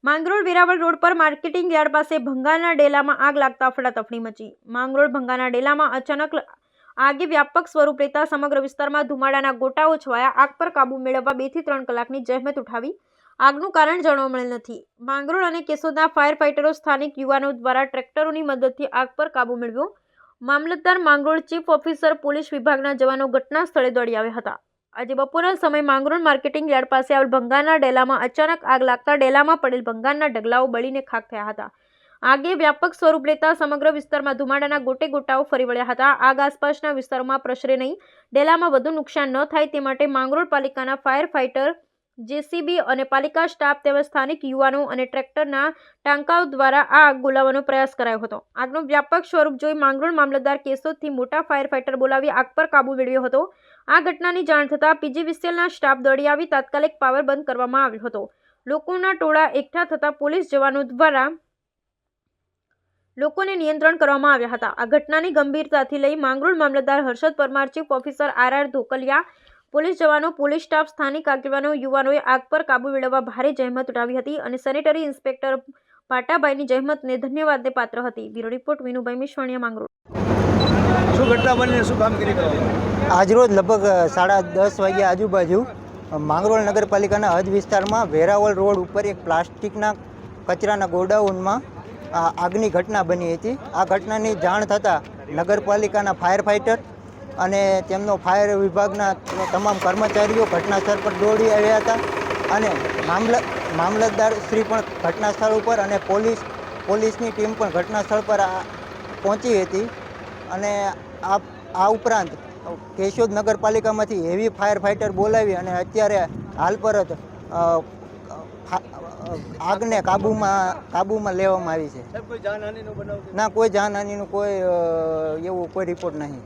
Mangrol Veraval road પર marketing yard પાસે ભંગારના ડેલામાં આગ લાગતા અફડાતફડી મચી। માંગરોળ ભંગારના ડેલામાં અચાનક આગે વ્યાપક સ્વરૂપ લેતા સમગ્ર વિસ્તારમાં ધુમાડાના ગોટાઓ છવાયા। આગ પર કાબુ મેળવવા 2 થી 3 કલાકની જહેમત ઉઠાવી આગનું કારણ જાણવા મળેલ નથી। માંગરોળ અને કેશોદના ફાયર ફાઇટરો સ્થાનિક યુવાનો દ્વારા ટ્રેક્ટરોની મદદથી આગ પર કાબુ મેળવ્યો। મામલતદાર માંગરોળ ચીફ ઓફિસર પોલીસ વિભાગના જવાનો ઘટના સ્થળે દોડી આવ્યા હતા। આજે બપોરના સમયે માંગરોળ માર્કેટિંગ યાર્ડ પાસે આવેલ ભંગારના ડેલામાં અચાનક આગ લાગતા ડેલામાં પડેલ ભંગારના ઢગલાઓ બળીને ખાખ થયા હતા। આગે વ્યાપક સ્વરૂપ લેતા સમગ્ર વિસ્તારમાં ધુમાડાના ગોટે ગોટાઓ ફરી વળ્યા હતા। આગ આસપાસના વિસ્તારોમાં પ્રસરે નહીં, ડેલામાં વધુ નુકસાન ન થાય તે માટે માંગરોળ પાલિકાના ફાયર ફાઇટર, જેસીબી અને પાલિકા સ્ટાફ તેમજ સ્થાનિક યુવાનો અને ટ્રેક્ટરના ટાંકાઓ દ્વારા આ આગ બોલાવવાનો પ્રયાસ કરાયો હતો। આગનું વ્યાપક સ્વરૂપ જોઈ માંગરોળ મામલતદાર કેશોદથી મોટા ફાયર ફાઇટર બોલાવી આગ પર કાબુ મેળવ્યો હતો। આ ઘટનાની જાણ થતાં પીજીવીસીએલના સ્ટાફ દોડી આવી તાત્કાલિક પાવર બંધ કરવામાં આવ્યો હતો। લોકોના ટોળા એકઠા થતાં પોલીસ જવાનો દ્વારા લોકોને નિયંત્રણ કરવામાં આવ્યા હતા। આ ઘટનાની ગંભીરતાથી લઈ માંગરોળ મામલતદાર Harshad Parmar, chief officer R Dhokaliya, police જવાનો, પોલીસ સ્ટાફ, સ્થાનિક આગેવાનો, યુવાનોએ આગ પર કાબુ મેળવવા ભારે જહેમત ઉઠાવી હતી અને સેનેટરી ઇન્સ્પેક્ટર પાટાભાઈની જહેમતને ધન્યવાદને પાત્ર હતી। Bureau report Vinubhai Mishwaniya, Mangrol. શું ઘટના બની, શું કામગીરી કરવામાં? આજરોજ લગભગ 10:30 વાગ્યા આજુબાજુ માંગરોળ નગરપાલિકાના હદ વિસ્તારમાં વેરાવળ રોડ ઉપર એક પ્લાસ્ટિકના કચરાના ગોડાઉનમાં આગની ઘટના બની હતી। આ ઘટનાની જાણ થતાં નગરપાલિકાના ફાયર ફાઇટર અને તેમનો ફાયર વિભાગના તમામ કર્મચારીઓ ઘટના સ્થળ પર દોડી આવ્યા હતા અને મામલતદાર શ્રી પણ ઘટના સ્થળ ઉપર અને પોલીસની ટીમ પણ ઘટના સ્થળ પર પહોંચી હતી અને આ ઉપરાંત કેશોદ નગરપાલિકામાંથી હેવી ફાયર ફાઇટર બોલાવી અને અત્યારે હાલ પર જ આગને કાબૂમાં લેવામાં આવી છે। કોઈ જાનહાનિનો બનાવ? ના, કોઈ જાનહાનિનો કોઈ રિપોર્ટ નહીં।